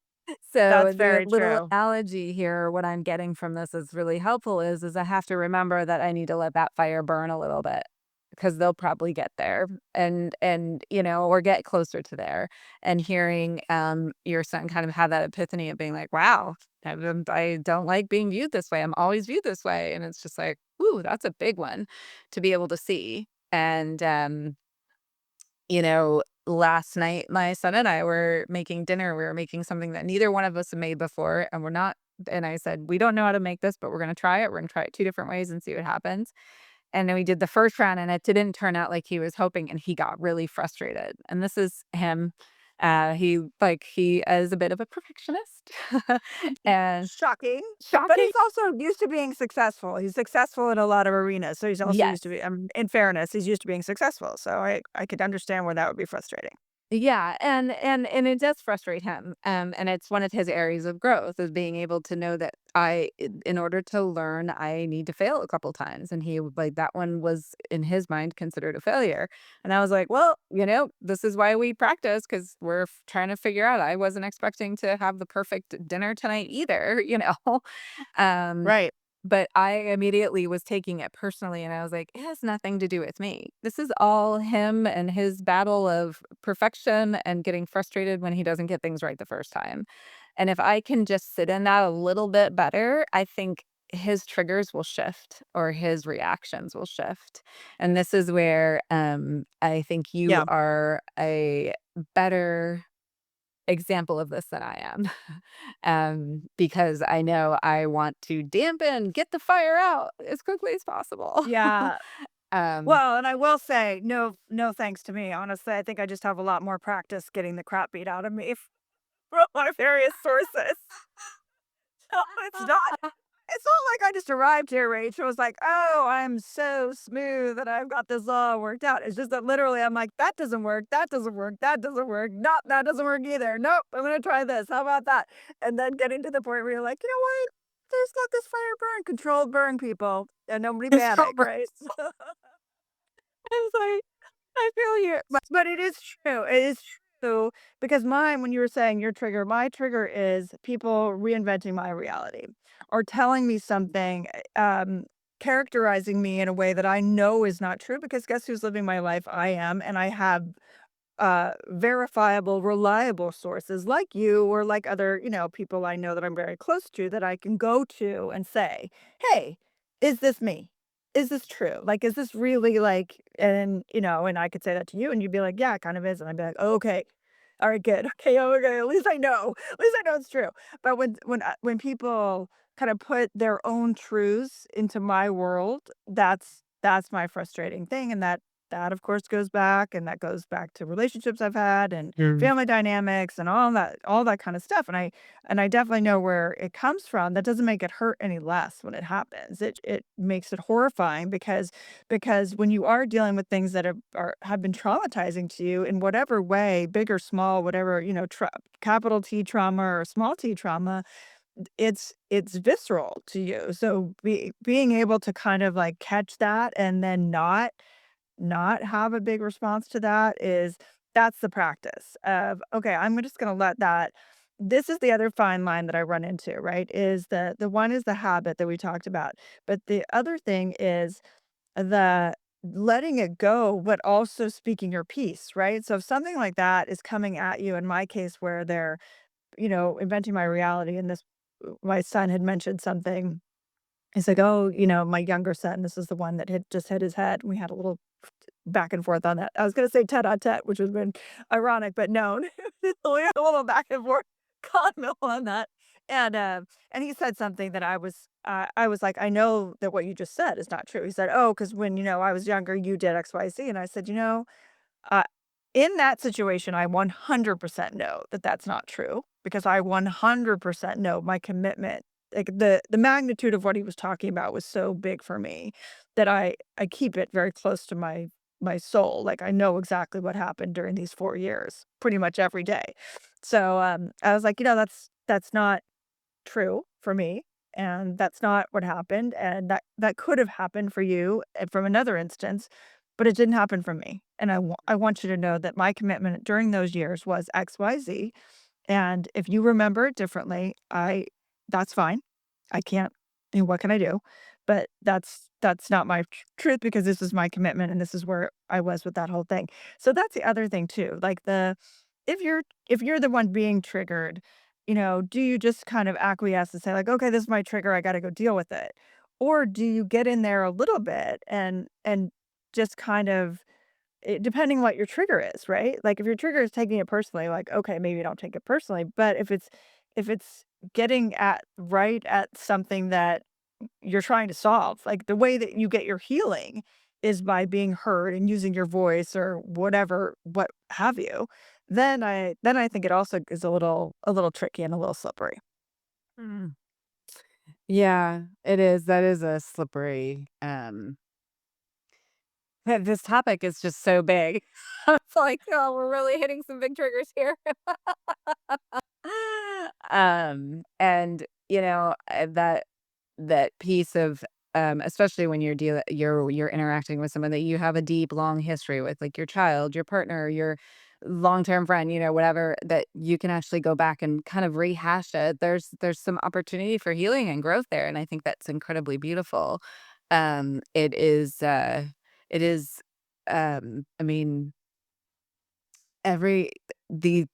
So
That's
the
very
little
true.
analogy here, what I'm getting from this is really helpful is I have to remember that I need to let that fire burn a little bit because they'll probably get there or get closer to there. And hearing your son kind of have that epiphany of being like, wow, I don't like being viewed this way. I'm always viewed this way. And it's just like, ooh, that's a big one to be able to see. And last night, my son and I were making dinner. We were making something that neither one of us had made before, and we're not and I said, "We don't know how to make this, but we're gonna try it. We're gonna try it 2 different ways and see what happens." And then we did the first round, and it didn't turn out like he was hoping, and he got really frustrated. And this is him. He is a bit of a perfectionist, and
Shocking. But
shocking.
he's also used to being successful. He's successful in a lot of arenas. So he's also used to
Yes.
be, in fairness, he's used to being successful. So I could understand where that would be frustrating.
Yeah, and it does frustrate him, and it's one of his areas of growth is being able to know that in order to learn, I need to fail a couple times, and that one was in his mind considered a failure, and I was like, well, this is why we practice because we're trying to figure out. I wasn't expecting to have the perfect dinner tonight either, um,
Right.
but I immediately was taking it personally, and I was like, "It has nothing to do with me. This is all him and his battle of perfection and getting frustrated when he doesn't get things right the first time." And if I can just sit in that a little bit better, I think his triggers will shift or his reactions will shift. And this is where I think you
Yeah.
are a better example of this than I am. Because I know I want to dampen, get the fire out as quickly as possible.
Yeah.
um,
Well, and I will say, no thanks to me. Honestly, I think I just have a lot more practice getting the crap beat out of me from my various sources. So it's not like I just arrived here, Rachel, was like, "Oh, I'm so smooth and I've got this all worked out." It's just that literally I'm like, "That doesn't work, that doesn't work, that doesn't work. Nope, that doesn't work either. Nope, I'm gonna try this. How about that?" And then getting to the point where you're like, "You know what? Just let this fire burn, controlled burn, people, and nobody
it's so
panic, right?"
it's like I feel you.
But it is true. It is true because mine, when you were saying your trigger, my trigger is people reinventing my reality or telling me something, characterizing me in a way that I know is not true because guess who's living my life? I am, and I have verifiable, reliable sources like you or like other, people I know that I'm very close to that I can go to and say, "Hey, is this me? Is this true? Like, is this really like?" And I could say that to you, and you'd be like, "Yeah, it kind of is," and I'd be like, "Oh, okay, all right, good, okay, okay. At least I know. At least I know it's true." But when people kind of put their own truths into my world, that's my frustrating thing, and that, of course, goes back to relationships I've had and
Mm.
family dynamics and all that kinda stuff, and I definitely know where it comes from. That doesn't make it hurt any less when it happens. It makes it horrifying because when you are dealing with things that have been traumatizing to you in whatever way, big or small, whatever, capital T trauma or small t trauma, it's visceral to you. So being able to kind of, like, catch that and then not have a big response to that is that's the practice of, "Okay, I'm just gonna let that." This is the other fine line that I run into, right? Is the one is the habit that we talked about, but the other thing is the letting it go, but also speaking your piece, right? So if something like that is coming at you, in my case, where they're, inventing my reality, and my son had mentioned something. He's like, "Oh, my younger son," this is the one that had just hit his head. We had a little back and forth on that. I was gonna say tete-a-tete, which would've been ironic, but no, we had a little back and forth convo on that, and he said something that I was like, "I know that what you just said is not true." He said, "Oh, because when, I was younger, you did X, Y, Z," and I said, uh, in that situation, I 100% know that that's not true because I 100% know my commitment. Like the magnitude of what he was talking about was so big for me that I keep it very close to my soul. Like I know exactly what happened during these 4 years, pretty much every day. So I was like, that's not true for me, and that's not what happened, and that could have happened for you, from another instance, but it didn't happen for me, and I want you to know that my commitment during those years was XYZ, and if you remember it differently, that's fine. I can't what can I do? But that's not my truth because this is my commitment and this is where I was with that whole thing. So that's the other thing too. Like if you're the one being triggered, do you just kind of acquiesce and say like, "Okay, this is my trigger. I got to go deal with it." Or do you get in there a little bit and just kind of depending what your trigger is, right? Like if your trigger is taking it personally, like, okay, maybe don't take it personally. But if it's getting at right at something that you're trying to solve, like the way that you get your healing is by being heard and using your voice or whatever, what have you, then I think it also is a little tricky and a little slippery.
Mm. Yeah, it is. That is a slippery. This topic is just so big. It's like, oh, we're really hitting some big triggers here. And that piece of especially when you're interacting with someone that you have a deep, long history with, like your child, your partner, your long-term friend, whatever, that you can actually go back and kind of rehash it. There's some opportunity for healing and growth there, and I think that's incredibly beautiful. It is I mean, every the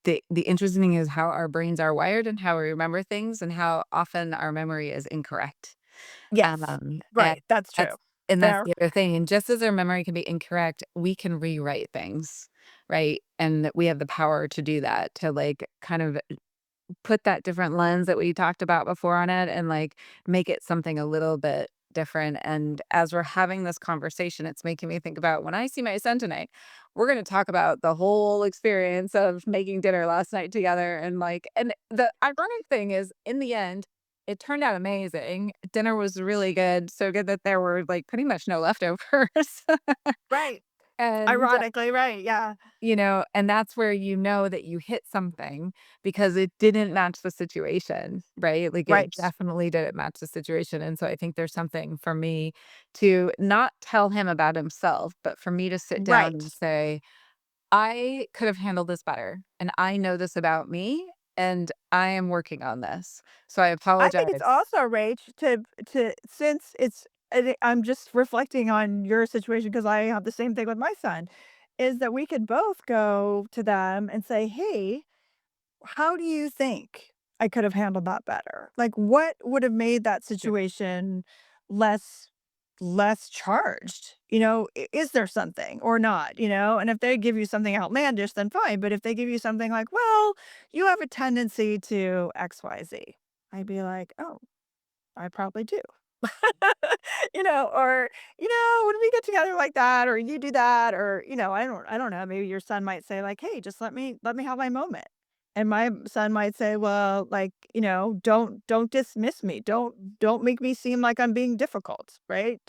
interesting thing is how our brains are wired and how we remember things and how often our memory is incorrect.
Yes.
And
Right. That's true.
that's that's
Fair.
the other thing, and just as our memory can be incorrect, we can rewrite things, right? And that we have the power to do that, to, like, kind of put that different lens that we talked about before on it and, like, make it something a little bit different, and as we're having this conversation, it's making me think about when I see my son tonight, we're gonna talk about the whole experience of making dinner last night together and, like and the ironic thing is, in the end, it turned out amazing. Dinner was really good, so good that there were, like, pretty much no leftovers.
Right.
And
Ironically, right. Yeah.
and that's where you know that you hit something because it didn't match the situation, right? Like, it
Right.
definitely didn't match the situation, and so I think there's something for me to not tell him about himself, but for me to sit down
Right.
and say, "I could have handled this better, and I know this about me, and I am working on this. So I
I think it's
apologize."
also, Rach, to since it's I'm just reflecting on your situation because I have the same thing with my son, is that we could both go to them and say, "Hey, how do you think I could have handled that better? Like, what would have made that
Yeah.
situation less charged? Is there something or not? And if they give you something outlandish, then fine. But if they give you something like, well, you have a tendency to XYZ, I'd be like, oh, I probably do. Or, when we get together like that, or you do that, or, I don't know, maybe your son might say like, hey, just let me have my moment. And my son might say, well, like, don't dismiss me. Don't make me seem like I'm being difficult, right?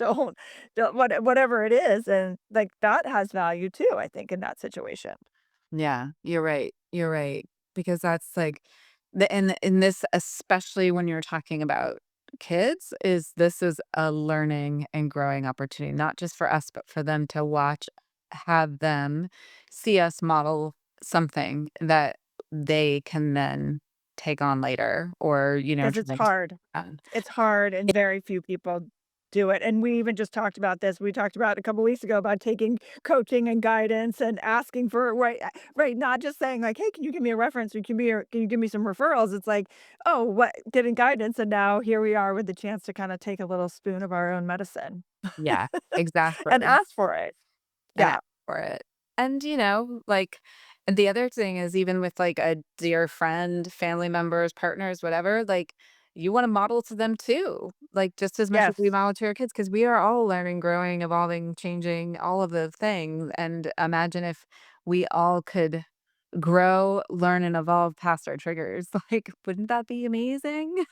Whatever it is. And like that has value too, I think, in that situation.
Yeah, you're right. You're right. Because that's like the and in this, especially when you're talking about kids, is this is a learning and growing opportunity, not just for us, but for them to watch, have them see us model something that they can then take on later or,
Because it's
try
hard.
to
It's hard and very few people do it, and we even just talked about this. We talked about a couple weeks ago about taking coaching and guidance and asking for right, not just saying like, "Hey, can you give me a reference or can you give me some referrals?" It's like, "Oh, what getting guidance," and now here we are with the chance to kinda take a little spoon of our own medicine
Yeah,
and
exactly.
ask for it.
And
Yeah.
ask for it. And, like and the other thing is even with, like, a dear friend, family members, partners, whatever, like, you wanna model to them too, like, just as much as we
Yes.
model to our kids, because we are all learning, growing, evolving, changing, all of the things, and imagine if we all could grow, learn, and evolve past our triggers, like, wouldn't that be amazing?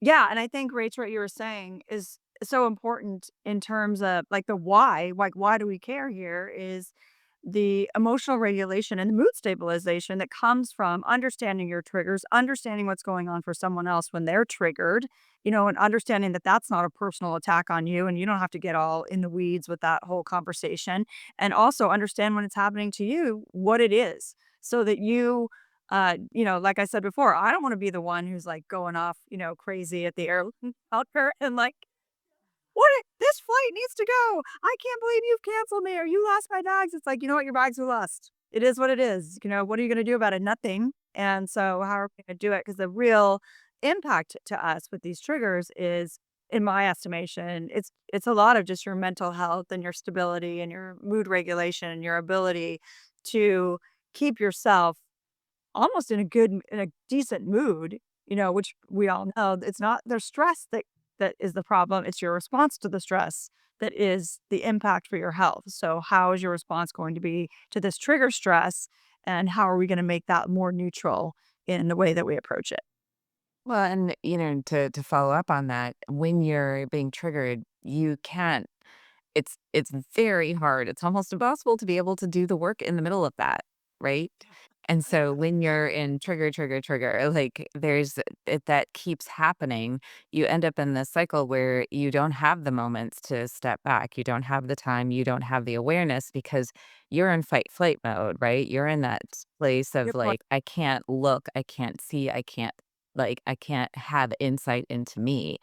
Yeah, and I think, Rach, what you were saying is so important in terms of like the why, like why do we care here is the emotional regulation and the mood stabilization that comes from understanding your triggers, understanding what's going on for someone else when they're triggered, and understanding that that's not a personal attack on you and you don't have to get all in the weeds with that whole conversation. And also understand when it's happening to you, what it is, so that like I said before, I don't want to be the one who's like going off, crazy at the airport and like, this flight needs to go. I can't believe you've canceled me or you lost my bags. It's like, you know what? Your bags are lost. It is what it is. What are you going to do about it? Nothing. And so how are we going to do it? Because the real impact to us with these triggers is, in my estimation, it's a lot of just your mental health and your stability and your mood regulation and your ability to keep yourself almost in a decent mood, which we all know it's not their stress that is the problem, it's your response to the stress that is the impact for your health. So how is your response going to be to this trigger stress, and how are we gonna make that more neutral in the way that we approach it?
Well, and, to follow up on that, when you're being triggered, you can't it's very hard. It's almost impossible to be able to do the work in the middle of that, right? And so when you're in trigger, trigger, trigger, like that keeps happening, you end up in this cycle where you don't have the moments to step back. You don't have the time, you don't have the awareness because you're in fight flight mode, right? You're in that place of
Good point.
like, I can't look, I can't see, I can't have insight into me.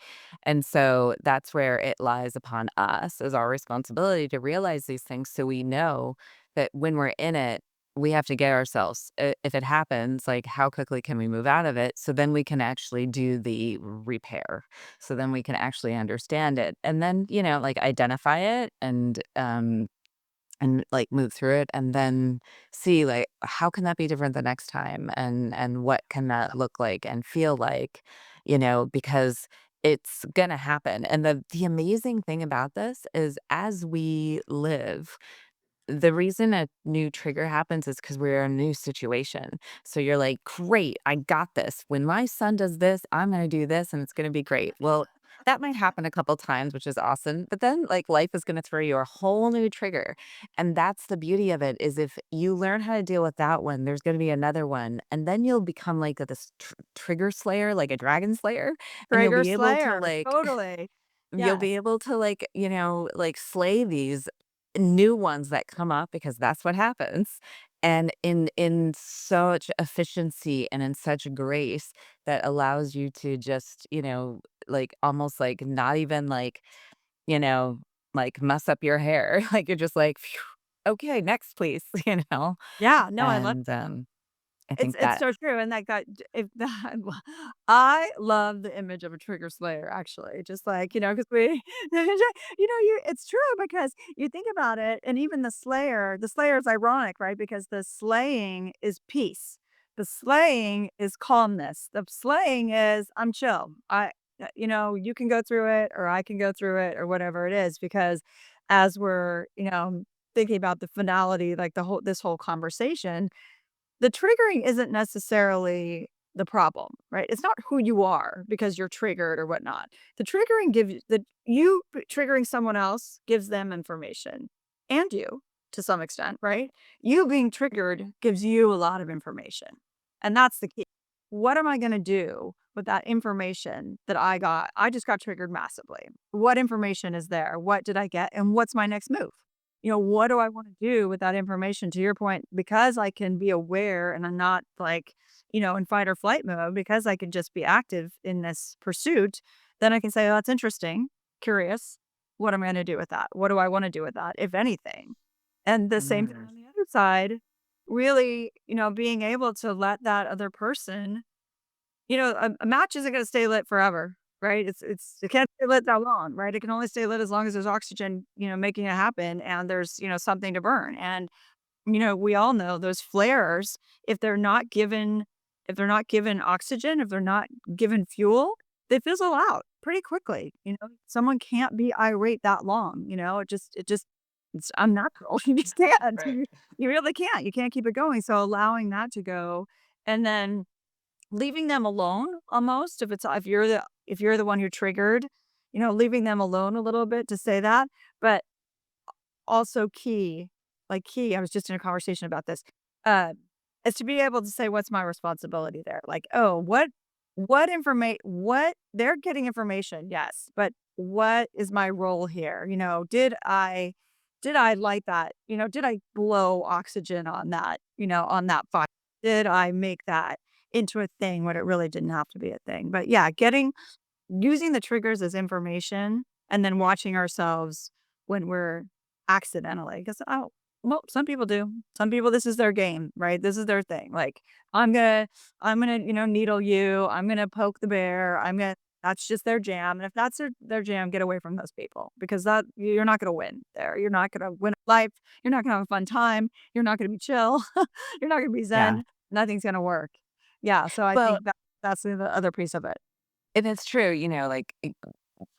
And so that's where it lies upon us as our responsibility to realize these things so we know that when we're in it, we have to get ourselves if it happens, like, how quickly can we move out of it so then we can actually do the repair. So then we can actually understand it, and then, like, identify it and, like, move through it, and then see, like, how can that be different the next time, and what can that look like and feel like, because it's gonna happen, and the amazing thing about this is as we live, the reason a new trigger happens is because 'cause we're in a new situation. So you're like, "Great, I got this. When my son does this, I'm gonna do this, and it's gonna be great." Well, that might happen a couple times, which is awesome, but then, like, life is gonna throw you a whole new trigger, and that's the beauty of it, is if you learn how to deal with that one, there's gonna be another one, and then you'll become like this trigger slayer, like a dragon slayer, and
Trigger Slayer, totally.
you'll be
Yes.
able to, like, like, slay these new ones that come up because that's what happens, and in such efficiency and in such grace that allows you to just, like, almost, like, not even, like, you know, like, mess up your hair. Like, you're just like, "Phew, okay, next, please," you know?
Yeah, no, I love
And,
that.
I
It's
think
it's
that
so true, and like that if that I love the image of a trigger slayer, actually, just like, 'cause we you it's true because you think about it, and even the slayer is ironic, right? Because the slaying is peace. The slaying is calmness. The slaying is, "I'm chill. you can go through it, or I can go through it, or whatever it is," because as we're, thinking about the finality, like this whole conversation, the triggering isn't necessarily the problem, right? It's not who you are because you're triggered or whatnot. The triggering gives triggering someone else gives them information, and you to some extent, right? You being triggered gives you a lot of information. And that's the key. What am I going to do with that information that I got? I just got triggered massively. What information is there? What did I get? And what's my next move? What do I want to do with that information? To your point, because I can be aware and I'm not like, in fight or flight mode, because I can just be active in this pursuit, then I can say, oh, that's interesting, curious. What am I going to do with that? What do I want to do with that, if anything? And the same thing
Mhm.
on the other side, really, being able to let that other person, a match isn't going to stay lit forever, right? It can't stay lit that long, right? It can only stay lit as long as there's oxygen, making it happen, and there's, something to burn. And we all know those flares, if they're not given if they're not given oxygen, if they're not given fuel, they fizzle out pretty quickly. Someone can't be irate that long. It's unnatural. You just can't.
Right.
You really can't. You can't keep it going. So allowing that to go, and then leaving them alone almost, if you're the one who triggered, leaving them alone a little bit to say that, but also key, I was just in a conversation about this, uh, is to be able to say, "What's my responsibility there?" Like, "Oh, what they're getting information, yes, but what is my role here?" Did I light that? Did I blow oxygen on that fire? Did I make that into a thing when it really didn't have to be a thing? But yeah, using the triggers as information and then watching ourselves when we're accidentally, because well, some people do. Some people, this is their game, right? This is their thing. Like, I'm gonna, needle you. I'm gonna poke the bear. That's just their jam. And if that's their jam, get away from those people, because you're not gonna win there. You're not gonna win at life. You're not gonna have a fun time. You're not gonna be chill. You're not gonna be
Yeah.
zen. Nothing's gonna work. Yeah. So I
Well,
think that's the other piece of it.
and it's true, like,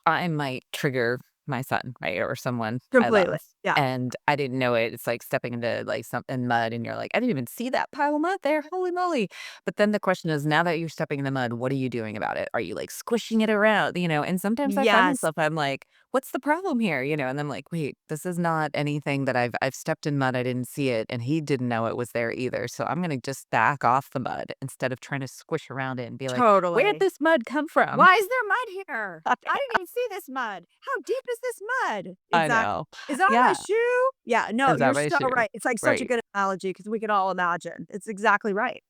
I might trigger my son, right, or someone I
Completely.
love,
Yeah.
and I didn't know it. It's like stepping into, like, something mud, and you're like, "I didn't even see that pile of mud there, holy moly." But then the question is, now that you're stepping in the mud, what are you doing about it? Are you, like, squishing it around, and sometimes I find
Yes.
myself, I'm like, "What's the problem here?" And I'm like, "Wait, this is not anything that I've stepped in mud, I didn't see it, and he didn't know it was there either, so I'm gonna just back off the mud instead of trying to squish around it and be like, 'Where'd
Totally.
this mud come from?'"
"Why is there mud here? I didn't even see this mud. How deep is this mud?"
I
Exactly.
know.
"Is that on my
Yeah.
shoe?" Yeah, no,
Is that
you're
my
so
issue?
right. It's like such a
Right.
good analogy because we could all imagine. It's exactly right.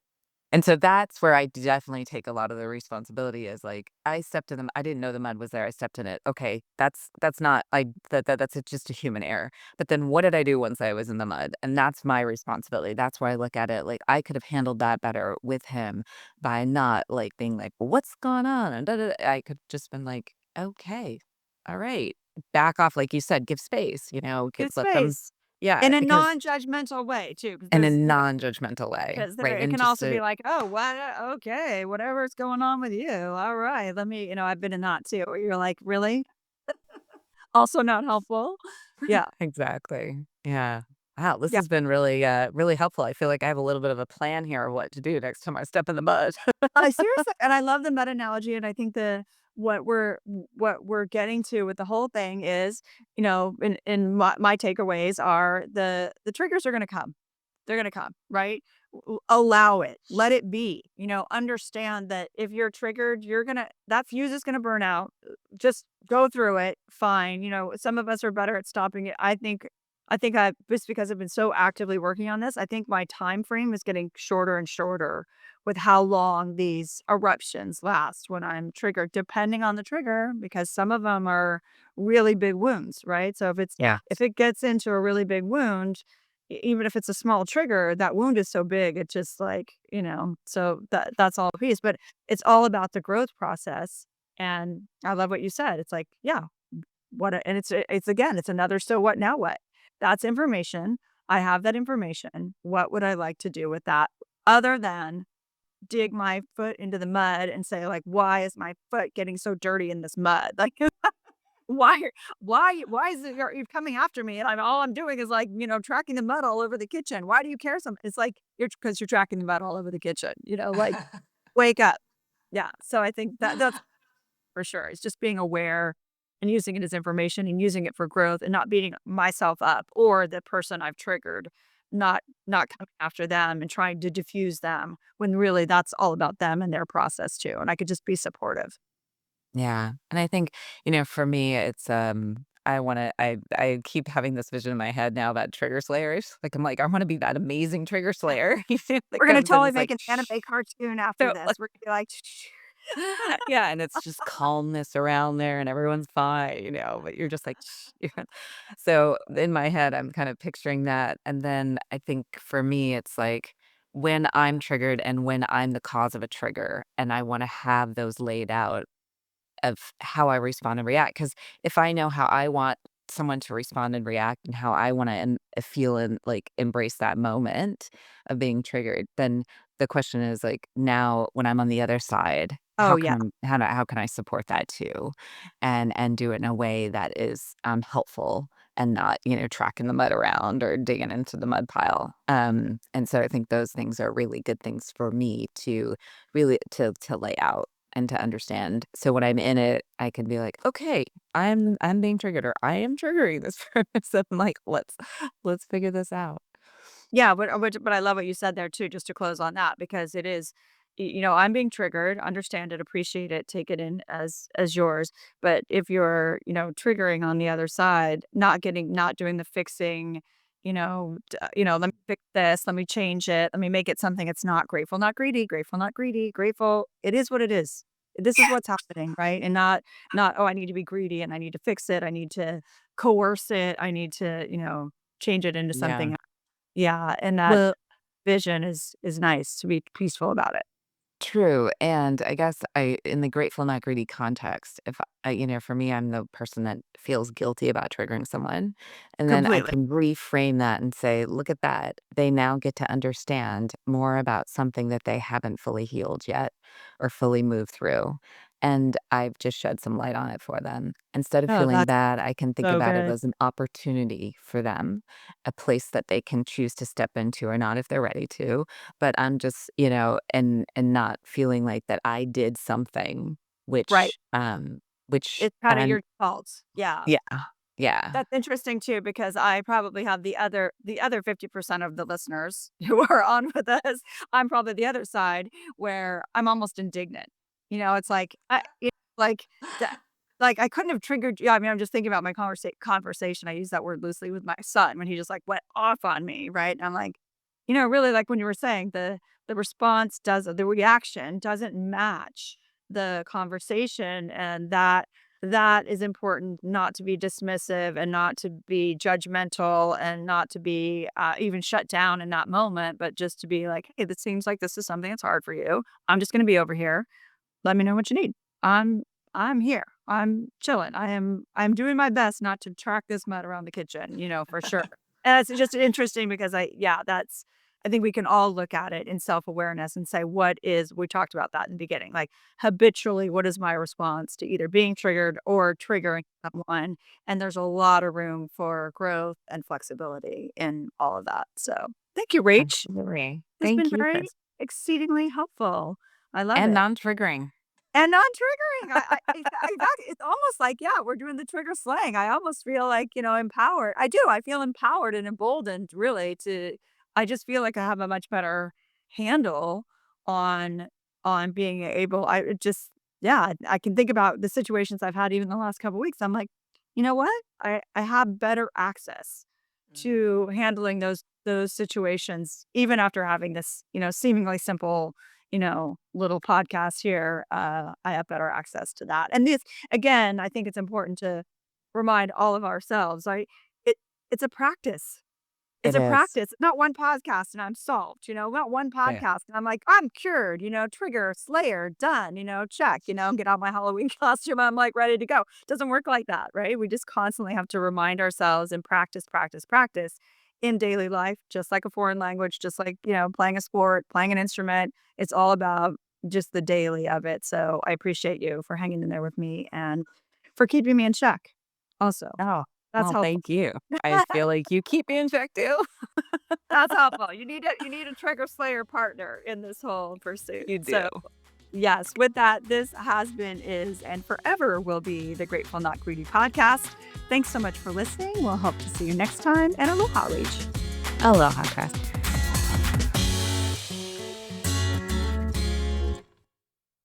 And so that's where I definitely take a lot of the responsibility is like, I stepped in the I didn't know the mud was there, I stepped in it. Okay, that's not I that's just a human error. But then what did I do once I was in the mud? And that's my responsibility. That's where I look at it, like, I could have handled that better with him by not, like, being like, "Well, what's going on?" And da, da, da. I could just been like, "Okay, all right." Back off, like you said, give space,
Give
let them.
space
Yeah,
in a
because
non-judgmental way too, because
in a
there's
non-judgmental way,
because there
right?
it
And
can
just
also
to
be like, "Oh, what? Okay, whatever's going on with you. All right, let me." I've been in that too, where you're like, "Really?" Also not helpful. Yeah,
exactly. Yeah. Wow, this
yeah.
has been really, really helpful. I feel like I have a little bit of a plan here of what to do next time I step in the mud.
Seriously, and I love the meta analogy, and I think what we're getting to with the whole thing is, in my takeaways are the triggers are gonna come. They're gonna come, right? Allow it, let it be. Understand that if you're triggered, that fuse is gonna burn out. Just go through it, fine. Some of us are better at stopping it. I think I just because I've been so actively working on this, I think my time frame is getting shorter and shorter with how long these eruptions last when I'm triggered, depending on the trigger, because some of them are really big wounds, right? So
Yeah.
if it gets into a really big wound, even if it's a small trigger, that wound is so big, it just like, so that's all a piece. But it's all about the growth process. And I love what you said. It's like, yeah, and it's again, it's another so what now what? That's information. I have that information. What would I like to do with that other than dig my foot into the mud and say like, why is my foot getting so dirty in this mud? Like why why is it you're coming after me and all I'm doing is like, tracking the mud all over the kitchen. Why do you care so it's like because you're tracking the mud all over the kitchen, like wake up. Yeah. So I think that's for sure. It's just being aware and using it as information and using it for growth and not beating myself up or the person I've triggered, not coming after them and trying to diffuse them when really that's all about them and their process too. And I could just be supportive.
Yeah. And I think, for me, it's I keep having this vision in my head now about trigger slayers. Like I'm like, I want to be that amazing trigger slayer that
We're gonna
comes in and
totally
is
make
like,
an anime cartoon after
so
this. We're gonna be like,
yeah, and it's just calmness around there and everyone's fine, but you're just like, so in my head, I'm kind of picturing that. And then I think for me, it's like when I'm triggered and when I'm the cause of a trigger and I want to have those laid out of how I respond and react. Because if I know how I want someone to respond and react and how I wanna feel and, like, embrace that moment of being triggered, then the question is, like, now when I'm on the other side,
oh yeah,
how can I support that too? And do it in a way that is, helpful and not, tracking the mud around or digging into the mud pile. And so I think those things are really good things for me to really to lay out and to understand. So when I'm in it, I can be like, "Okay, I'm being triggered or I am triggering this person. Like, let's figure this out."
yeah. But I love what you said there too. Just to close on that because it is, I'm being triggered. Understand it, appreciate it, take it in as yours. But if you're, triggering on the other side, not doing the fixing. Let me fix this, let me change it, let me make it something it's not grateful, not greedy, grateful, not greedy, grateful. It is what it is. This is what's happening, right? And not, oh, I need to be greedy and I need to fix it. I need to coerce it. I need to, change it into
Yeah.
something. Yeah. And that
Well,
vision is nice to be peaceful about it.
true, and I guess in the grateful not greedy context, if for me, I'm the person that feels guilty about triggering someone, and then I
Completely.
can reframe that and say, "Look at that. They now get to understand more about something that they haven't fully healed yet or fully moved through, and I've just shed some light on it for them." Instead of
Oh,
feeling
that's
bad, I can think
so
about it
good.
as an opportunity for them, a place that they can choose to step into or not if they're ready to, but I'm just, and not feeling like that I did something
Right.
which
It's kind of
and
your fault. Yeah.
yeah, yeah,
That's interesting too, because I probably have the other 50% of the listeners who are on with us. I'm probably the other side where I'm almost indignant. It's like like that like I couldn't have triggered yeah, I mean, I'm just thinking about my conversation. I use that word loosely with my son when he just like went off on me, right? And I'm like, really like when you were saying the reaction doesn't match the conversation, and that is important, not to be dismissive and not to be judgmental and not to be even shut down in that moment, but just to be like, hey, this seems like this is something that's hard for you. I'm just going to be over here. Let me know what you need. I'm here. I'm chilling. I'm doing my best not to track this mud around the kitchen, for sure. And it's just interesting because I think we can all look at it in self-awareness and say, we talked about that in the beginning, like habitually, what is my response to either being triggered or triggering someone? And there's a lot of room for growth and flexibility in all of that. So thank you, Rach.
Absolutely.
It's been
Thank you for
very exceedingly helpful. I love
and
it.
non-triggering.
And non-triggering. In fact, it's almost like, yeah, we're doing the trigger slang. I almost feel like, empowered. I do. I feel empowered and emboldened really I just feel like I have a much better handle on being able yeah, I can think about the situations I've had even the last couple weeks. I'm like, you know what? I have better access to handling those situations even after having this, seemingly simple little podcast here, I have better access to that. And this, again, I think it's important to remind all of ourselves, right? It it's a practice. It's
It
a
is.
practice. Not one podcast and I'm solved, not one
Yeah.
podcast and I'm like, I'm cured, trigger, slayer, done, check, get out my Halloween costume. I'm like ready to go. Doesn't work like that, right? We just constantly have to remind ourselves and practice, practice, practice in daily life, just like a foreign language, just like, playing a sport, playing an instrument. It's all about just the daily of it. So I appreciate you for hanging in there with me and for keeping me in check. Also,
Oh,
that's
well,
helpful.
thank you. I feel like you keep me in check too.
That's helpful. You need a trigger slayer partner in this whole pursuit.
You do.
So, yes, with that, this has been, is, and forever will be the Grateful Not Greedy podcast. Thanks so much for listening. We'll hope to see you next time. And aloha, Rach.
Aloha, Cass.